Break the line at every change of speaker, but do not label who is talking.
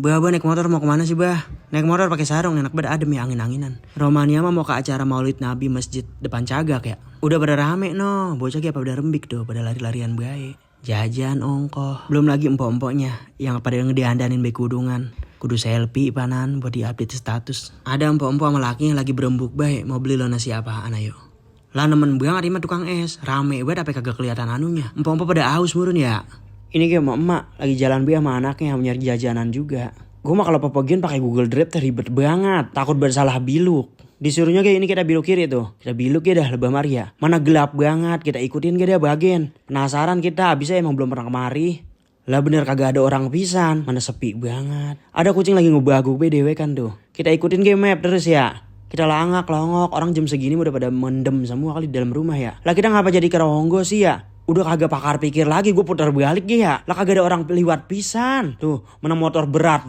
Bah, naik motor mau kemana sih, bah? Naik motor pakai sarung, enak banget, adem ya, angin-anginan. Romania mah mau ke acara Maulid Nabi masjid depan Cagak ya. Udah pada rame no, bocah apa pada rembik tuh, pada lari-larian bae. Jajan ongkoh, belum lagi empok-empoknya yang pada ngedeandanin bae kudungan. Kudu selfie panan buat di-update status. Ada empok-empok sama laki yang lagi berembuk bae, mau beli lo nasi apaan ayo. Lah nemen banget ima tukang es, rame banget apa kagak kelihatan anunya. Empok-empok pada aus murun ya. Ini kayak emak lagi jalan be sama anaknya nyari jajanan juga. Gue mah kalau pepegian pakai Google Drive ribet banget, takut bersalah biluk. Disuruhnya kayak ini kita biluk kiri tuh. Kita biluk ya dah lebah Maria. Mana gelap banget, kita ikutin gak dah bagian. Penasaran kita, abisnya emang belum pernah kemari. Lah bener kagak ada orang pisan, mana sepi banget. Ada kucing lagi ngebaguk BDW kan tuh. Kita ikutin game map terus ya. Kita langak longok, orang jam segini udah pada mendem semua kali di dalam rumah ya. Lah kita ngapa jadi keronggo sih ya? Udah kagak pakar pikir lagi, gue putar balik ya. Lah kagak ada orang liwat pisan. Tuh, mana motor berat.